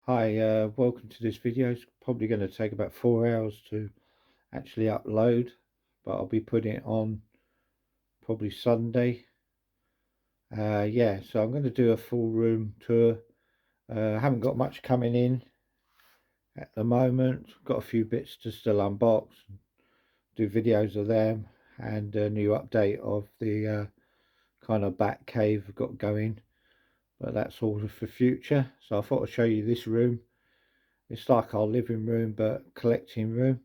Hi, welcome to this video. It's probably going to take about 4 hours to actually upload, but I'll be putting it on probably Sunday. Yeah, so I'm going to do a full room tour. I haven't got much coming in at the moment. Got a few bits to still unbox, do videos of them, and a new update of the kind of back cave I've got going. But that's all for future. So I thought I'd show you this room. It's like our living room, but collecting room.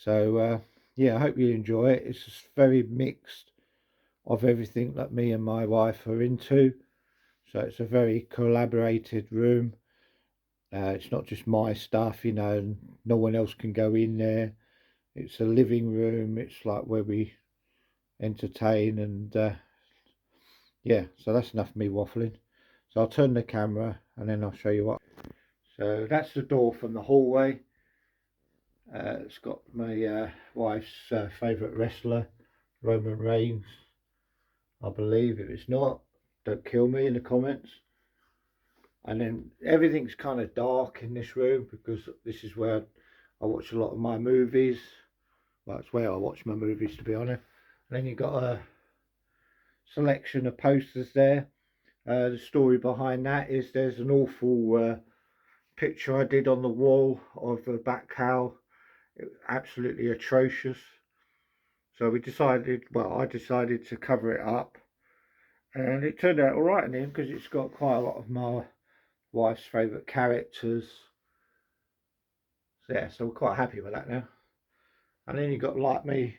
So yeah, I hope you enjoy it. It's just very mixed of everything that me and my wife are into. So it's a very collaborated room. It's not just my stuff, and no one else can go in there. It's a living room. It's like where we entertain, and yeah, so that's enough of me waffling. So I'll turn the camera and then I'll show you what. So that's the door from the hallway. It's got my wife's favourite wrestler, Roman Reigns, I believe. If it's not, don't kill me in the comments. And then everything's kind of dark in this room because this is where I watch a lot of my movies. Well, it's where I watch my movies, to be honest. And then you've got a selection of posters there. The story behind that is there's an awful picture I did on the wall of a bat cow. It was absolutely atrocious. So I decided to cover it up. And it turned out all right in the end because it's got quite a lot of my wife's favourite characters. So yeah, so we're quite happy with that now. And then you got like me,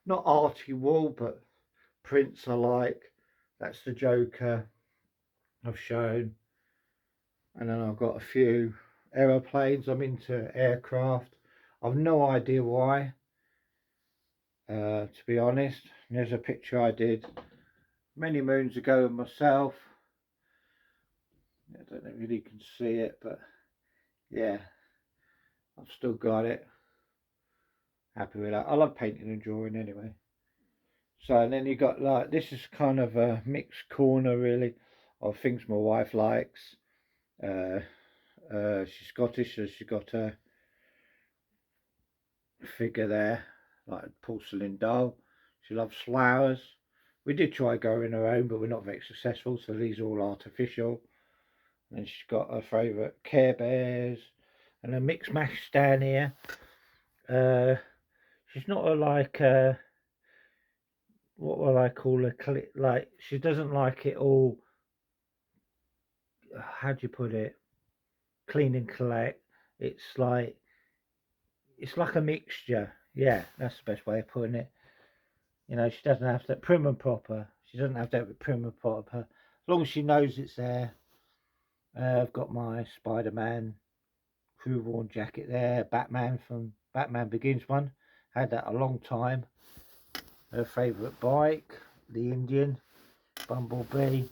not arty wall, but prints I like. That's the Joker I've shown. And then I've got a few aeroplanes. I'm into aircraft. I've no idea why, to be honest. And there's a picture I did many moons ago of myself. I don't know if you can see it, but yeah, I've still got it. Happy with that. I love painting and drawing anyway. So and then you got like this is kind of a mixed corner really of things my wife likes. Uh, she's Scottish, so she got a figure there, like a porcelain doll. She loves flowers. We did try growing her own, but we're not very successful, so these are all artificial. And she's got her favourite Care Bears and a mixed mash down here. Uh, she's not a like what will I call her? Like she doesn't like it all. How do you put it? Clean and collect. It's like a mixture. Yeah, that's the best way of putting it. She doesn't have to prim and proper. She doesn't have to have it prim and proper. As long as she knows it's there. I've got my Spider-Man crew worn jacket there. Batman from Batman Begins one. Had that a long time. Her favourite bike, the Indian Bumblebee.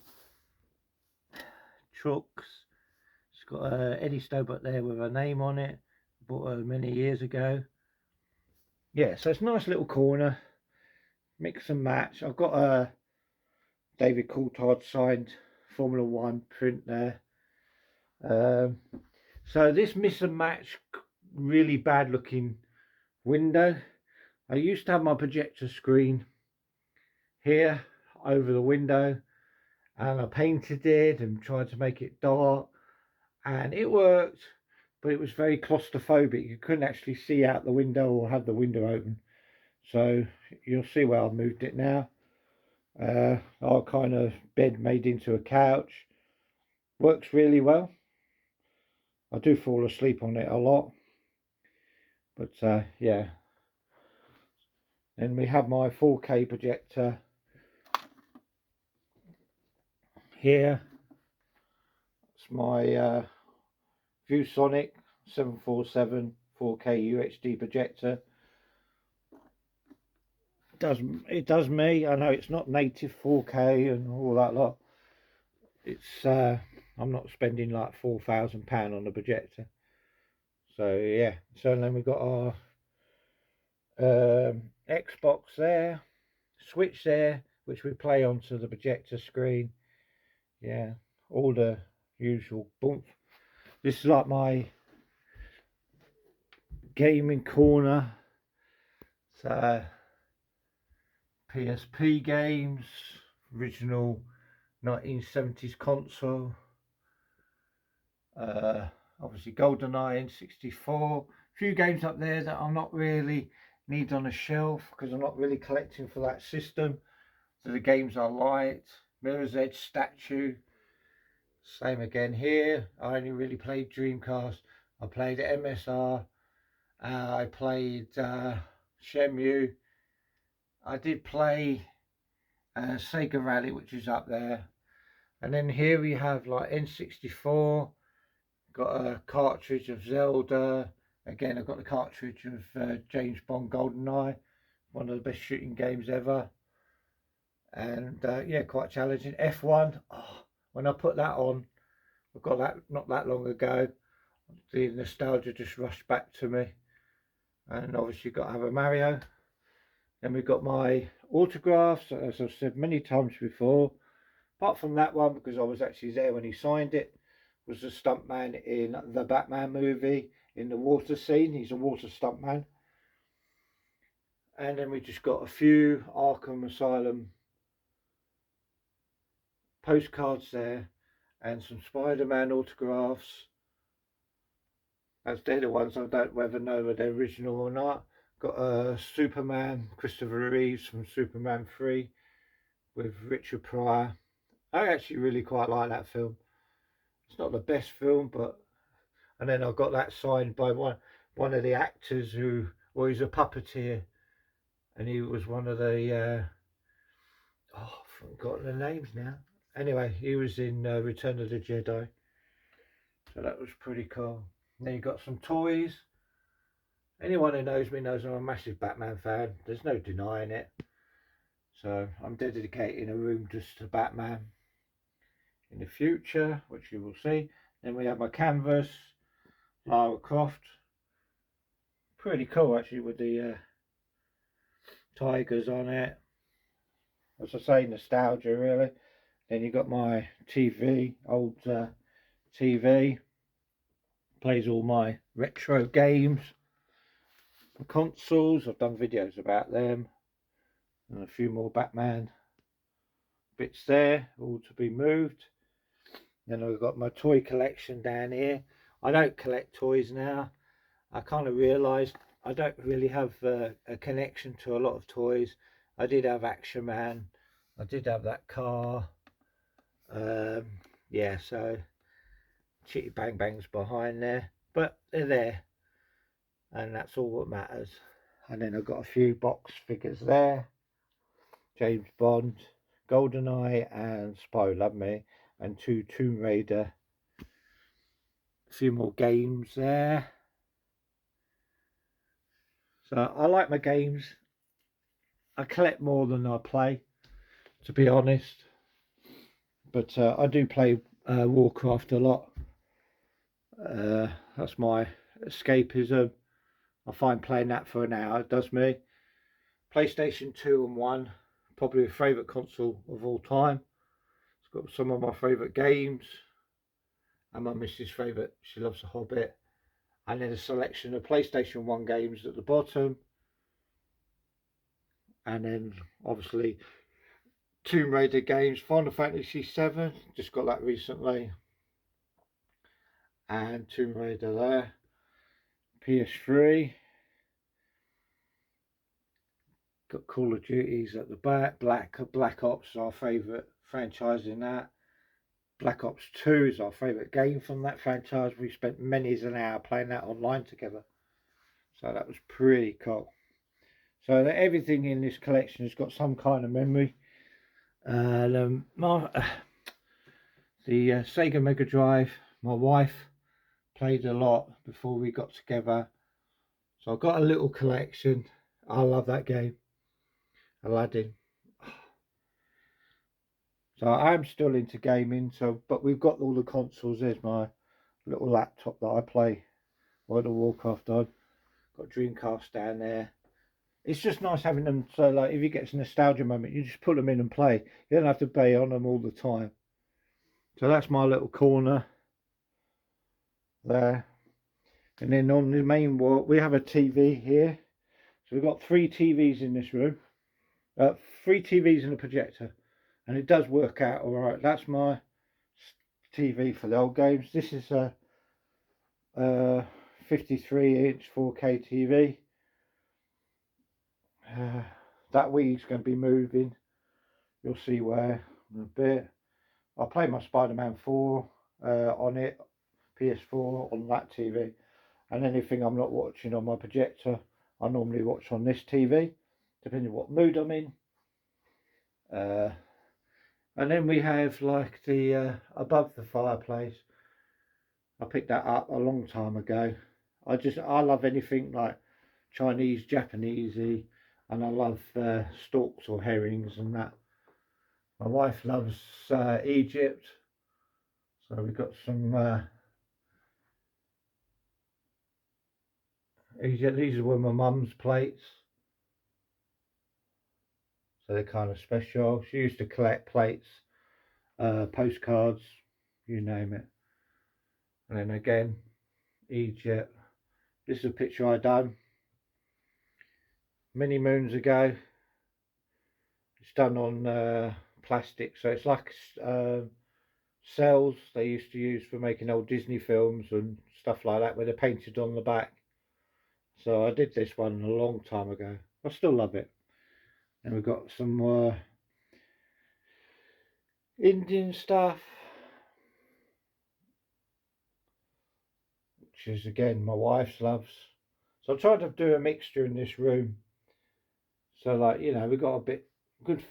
Trucks. She's got Eddie Stobart there with her name on it. Bought her many years ago. Yeah, so it's a nice little corner. Mix and match. I've got a David Coulthard signed Formula One print there. Um, so this miss and match, really bad looking window. I used to have my projector screen here over the window, and I painted it and tried to make it dark, and it worked, but it was very claustrophobic. You couldn't actually see out the window or have the window open. So you'll see where I've moved it now. Our kind of bed made into a couch. Works really well. I do fall asleep on it a lot. But yeah. Then we have my 4K projector here. It's my ViewSonic 747 4K UHD projector. It does me. I know it's not native 4K and all that lot. It's I'm not spending like £4,000 on a projector. So yeah. So then we've got our Xbox there, Switch there, which we play onto the projector screen. Yeah, all the usual boomph. This is like my gaming corner. So PSP games, original 1970s console. Obviously GoldenEye N64. A few games up there that I'm not really need on a shelf because I'm not really collecting for that system. So the games I liked. Mirror's Edge Statue. Same again here. I only really played Dreamcast. I played MSR. I played Shenmue. I did play Sega Rally, which is up there. And then here we have like N64. Got a cartridge of Zelda. Again, I've got the cartridge of James Bond GoldenEye. One of the best shooting games ever. And yeah, quite challenging. F1. Oh, when I put that on, I got that not that long ago. The nostalgia just rushed back to me. And obviously got to have a Mario. Then we've got my autographs, as I've said many times before. Apart from that one, because I was actually there when he signed it, was the stuntman in the Batman movie, in the water scene. He's a water stuntman. And then we just got a few Arkham Asylum postcards there, and some Spider-Man autographs. As they're the ones I don't whether know whether they're original or not. Got a Superman, Christopher Reeves from Superman 3 with Richard Pryor. I actually really quite like that film. It's not the best film, but and then I got that signed by one of the actors who, well, he's a puppeteer, and he was one of the oh, I've forgotten the names now. Anyway, he was in Return of the Jedi, so that was pretty cool. And then you got some toys. Anyone who knows me knows I'm a massive Batman fan. There's no denying it. So I'm dedicating a room just to Batman in the future, which you will see. Then we have my canvas, Lara Croft. Pretty cool actually with the tigers on it. As I say, nostalgia really. Then you got my TV, old TV. Plays all my retro games. Consoles, I've done videos about them, and a few more Batman bits there, all to be moved. Then I've got my toy collection down here. I don't collect toys now. I kind of realised I don't really have a connection to a lot of toys. I did have Action Man, I did have that car, yeah, so Chitty Bang Bang's behind there, but they're there, and that's all that matters. And then I've got a few box figures there. James Bond, GoldenEye and Spy Love Me, and 2 Tomb Raider. A few more games there. So I like my games. I collect more than I play, to be honest. But I do play Warcraft a lot. That's my escapism. I find playing that for an hour does me. PlayStation 2 and 1, probably a favourite console of all time. It's got some of my favourite games, and my missus' favourite. She loves The Hobbit. And then a selection of PlayStation 1 games at the bottom. And then obviously Tomb Raider games, Final Fantasy 7, just got that recently. And Tomb Raider there. PS3. Got Call of Duties at the back. Black Ops, our favourite franchise in that. Black Ops 2 is our favourite game from that franchise. We spent many an hour playing that online together. So that was pretty cool. So everything in this collection has got some kind of memory. The Sega Mega Drive, my wife played a lot before we got together. So I've got a little collection. I love that game. Aladdin. So I'm still into gaming. But we've got all the consoles. There's my little laptop that I play World of Warcraft on. Got Dreamcast down there. It's just nice having them. So like, if you get a nostalgia moment, you just put them in and play. You don't have to be on them all the time. So that's my little corner. there. And then on the main wall, we have a TV here. So we've got 3 TVs in this room. 3 TVs and a projector. And it does work out all right. That's my TV for the old games. This is a 53-inch 4K TV. That Wii's going to be moving. You'll see where in a bit. I play my Spider-Man 4 on it, PS4 on that TV. And anything I'm not watching on my projector, I normally watch on this TV, depending what mood I'm in. And then we have like the above the fireplace. I picked that up a long time ago. I love anything like Chinese, Japanesey, and I love storks or herrings and that. My wife loves Egypt, so we've got some Egypt. These were my mum's plates, so they're kind of special. She used to collect plates, postcards, you name it. And then again, Egypt. This is a picture I done many moons ago. It's done on plastic, so it's like cells they used to use for making old Disney films and stuff like that, where they're painted on the back. So I did this one a long time ago. I still love it. And we've got some more Indian stuff, which is again my wife's loves. So I tried to do a mixture in this room. So like, you know, we've got a good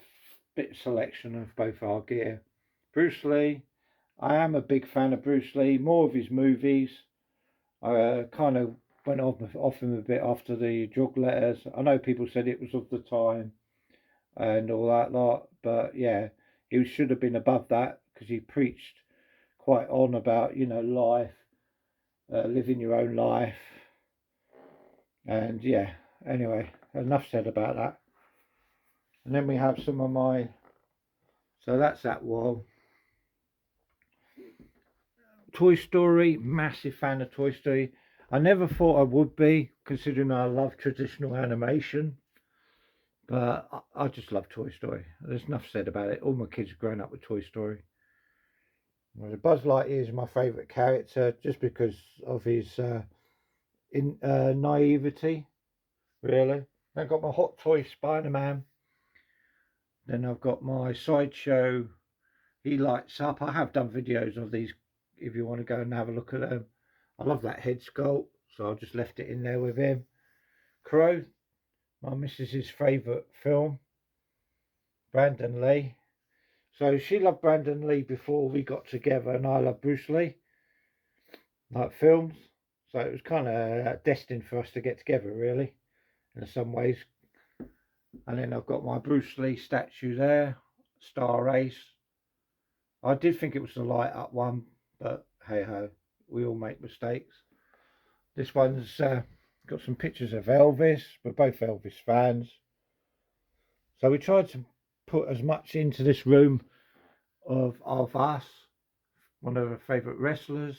bit selection of both our gear. Bruce Lee. I am a big fan of Bruce Lee, more of his movies. I kind of went off him a bit after the drug letters. I know people said it was of the time and all that lot, but yeah, he should have been above that because he preached quite on about, you know, life, living your own life. And yeah, anyway, enough said about that. And then we have some of my, so that's that wall. Toy Story, massive fan of Toy Story. I never thought I would be, considering I love traditional animation. But I just love Toy Story. There's enough said about it. All my kids have grown up with Toy Story. Well, Buzz Lightyear is my favourite character just because of his naivety, really. I've got my Hot Toy Spider-Man. Then I've got my Sideshow. He lights up. I have done videos of these if you want to go and have a look at them. I love that head sculpt, so I just left it in there with him. Crow, my missus's favourite film. Brandon Lee. So she loved Brandon Lee before we got together, and I love Bruce Lee, like films. So it was kind of destined for us to get together, really, in some ways. And then I've got my Bruce Lee statue there, Star Race. I did think it was the light up one, but hey ho, we all make mistakes. This one's got some pictures of Elvis. We're both Elvis fans. So we tried to put as much into this room of us, one of our favourite wrestlers,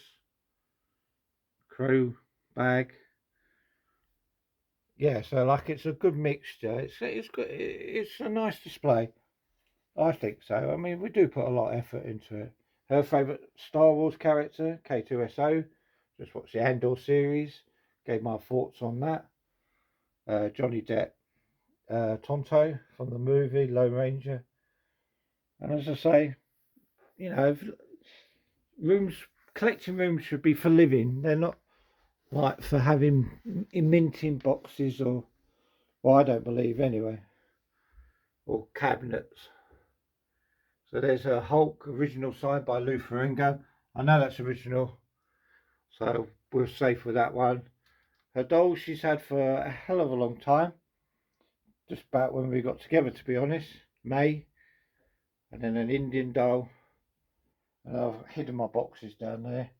crew, bag. Yeah, so like it's a good mixture. It's good. It's a nice display. I think so. I mean, we do put a lot of effort into it. Her favourite Star Wars character, K2SO. Just watched the Andor series. Gave my thoughts on that. Johnny Depp, Tonto from the movie Lone Ranger. And as I say, you know, collecting rooms should be for living. They're not like for having minting boxes or, well, I don't believe anyway, or cabinets. So there's a Hulk original signed by Lou Ferrigno. I know that's original, so we're safe with that one. Her doll she's had for a hell of a long time, just about when we got together, to be honest, May. And then an Indian doll, and I've hidden my boxes down there.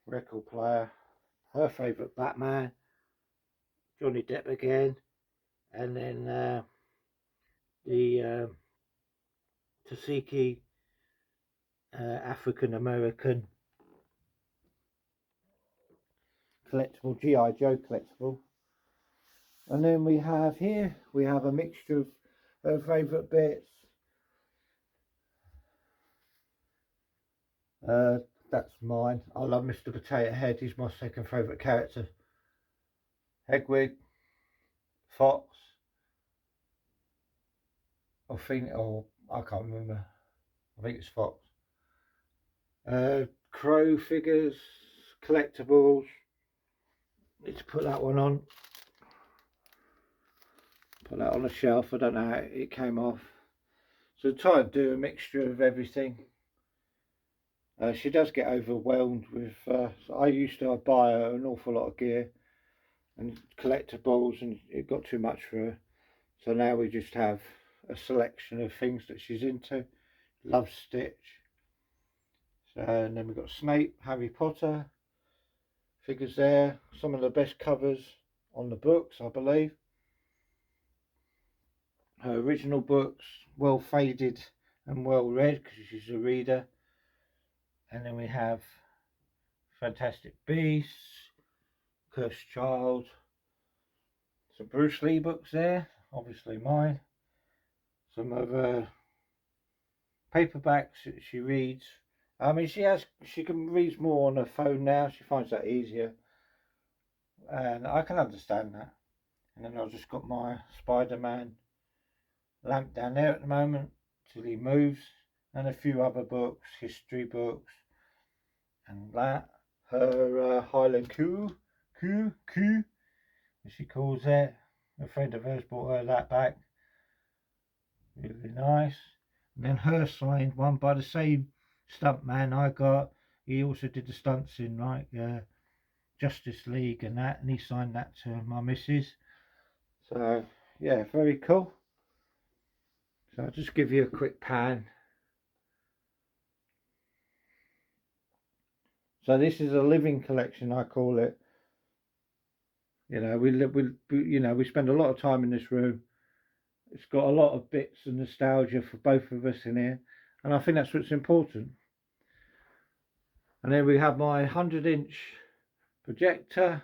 Record player, her favourite Batman, Johnny Depp again, and then the Tasiki African American collectible, G.I. Joe collectible. And then we have here, we have a mixture of her favourite bits. That's mine. I love Mr. Potato Head. He's my second favourite character. Hedwig, Fox, I can't remember. I think it's Fox. Crow figures, collectibles. Need to put that one on. Put that on the shelf. I don't know how it came off. So try to do a mixture of everything. She does get overwhelmed with. So I used to buy her an awful lot of gear and collectibles, and it got too much for her. So now we just have a selection of things that she's into. Loves Stitch. So, and then we've got Snape, Harry Potter figures there. Some of the best covers on the books, I believe. Her original books, well faded and well read because she's a reader. And then we have Fantastic Beasts, Cursed Child, some Bruce Lee books there, obviously mine. Some of her paperbacks that she reads. I mean, she can read more on her phone now. She finds that easier, and I can understand that. And then I've just got my Spider-Man lamp down there at the moment till he moves, and a few other books, history books, and that. Her Highland Q, as she calls it. A friend of hers brought her that back. Really nice. And then her signed one by the same stuntman I got. He also did the stunts in like Justice League and that, and he signed that to my missus. So yeah, very cool. So I'll just give you a quick pan. So this is a living collection, I call it. You know, we spend a lot of time in this room. It's got a lot of bits of nostalgia for both of us in here, and I think that's what's important. And then we have my 100-inch projector.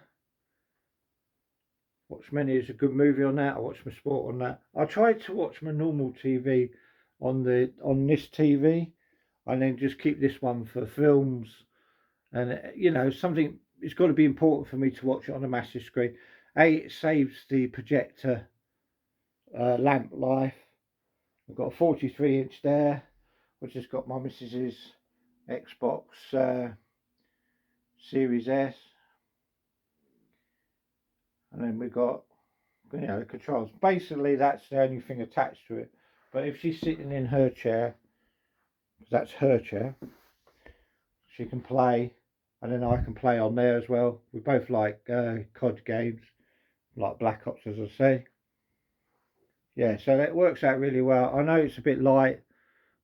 Watchmen is a good movie on that. I watch my sport on that. I tried to watch my normal TV on this TV, and then just keep this one for films. And you know, something, it's got to be important for me to watch it on a massive screen. It saves the projector lamp life. I've got a 43-inch there, which has got my missus's Xbox Series S. And then we've got, you know, the controls. Basically, that's the only thing attached to it. But if she's sitting in her chair, because that's her chair, she can play, and then I can play on there as well. We both like COD games, like Black Ops, as I say. Yeah, so that works out really well. I know it's a bit light,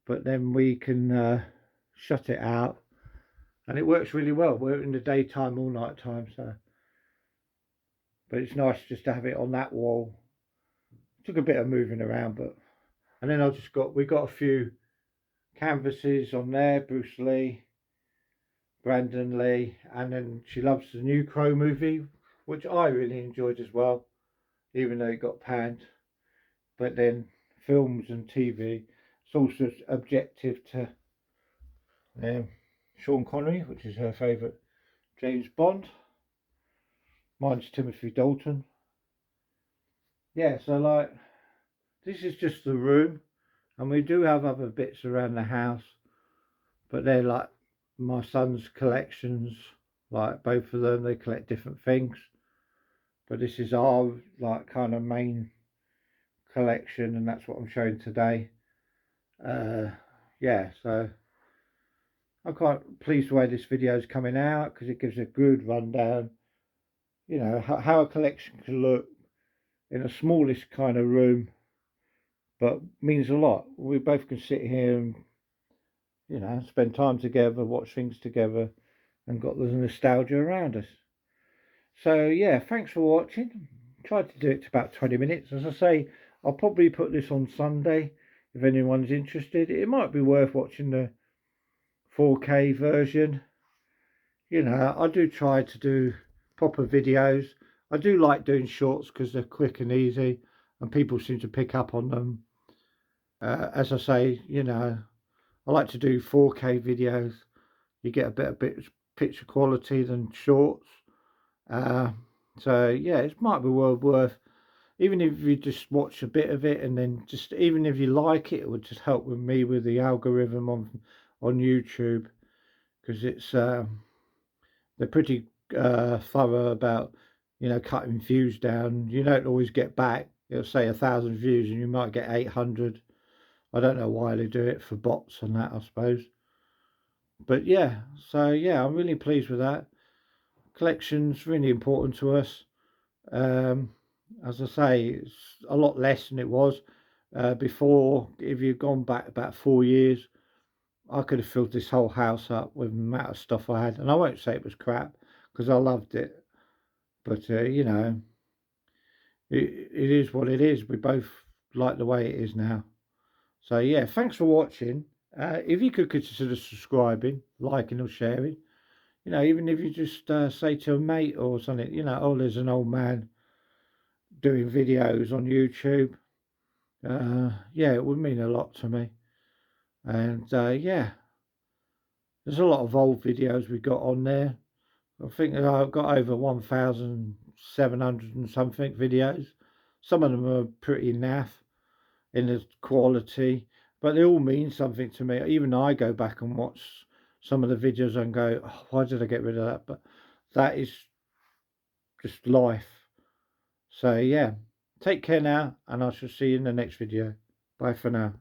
but then we can shut it out, and it works really well. We're in the daytime, all night time, so. But it's nice just to have it on that wall. Took a bit of moving around, but. And then we got a few canvases on there. Bruce Lee, Brandon Lee, and then she loves the new Crow movie, which I really enjoyed as well, even though it got panned. But then films and TV, it's also objective to Sean Connery, which is her favourite James Bond. Mine's Timothy Dalton. Yeah, so like, this is just the room, and we do have other bits around the house, but they're like my son's collections, like both of them, they collect different things. But this is our like kind of main collection, and that's what I'm showing today. Yeah, so I'm quite pleased the way this video is coming out, because it gives a good rundown, you know, how a collection can look in a smallest kind of room, but means a lot. We both can sit here and, you know, spend time together, watch things together, and got the nostalgia around us. So yeah, thanks for watching. Tried to do it to about 20 minutes. As I say, I'll probably put this on Sunday if anyone's interested. It might be worth watching the 4K version. You know, I do try to proper videos. I do like doing shorts because they're quick and easy, and people seem to pick up on them. As I say, you know, I like to do 4K videos. You get a better bit picture quality than shorts. Uh, so yeah, it might be well worth, even if you just watch a bit of it, and then just even if you like it, it would just help with me with the algorithm on YouTube, because it's they're pretty thorough about, you know, cutting views down. You don't always get back. It'll say 1,000 views and you might get 800. I don't know why they do it, for bots and that, I suppose. But yeah, so yeah, I'm really pleased with that. Collection's really important to us. Um, as I say, it's a lot less than it was before. If you'd gone back about 4 years, I could have filled this whole house up with the amount of stuff I had. And I won't say it was crap because I loved it. But, you know, it is what it is. We both like the way it is now. So, yeah, thanks for watching. If you could consider subscribing, liking, or sharing, you know, even if you just say to a mate or something, you know, oh, there's an old man doing videos on YouTube. Yeah, it would mean a lot to me. And yeah, there's a lot of old videos we got on there. I think I've got over 1,700 and something videos. Some of them are pretty naff in the quality, but they all mean something to me. Even I go back and watch some of the videos and go, oh, why did I get rid of that? But that is just life. So yeah, take care now, and I shall see you in the next video. Bye for now.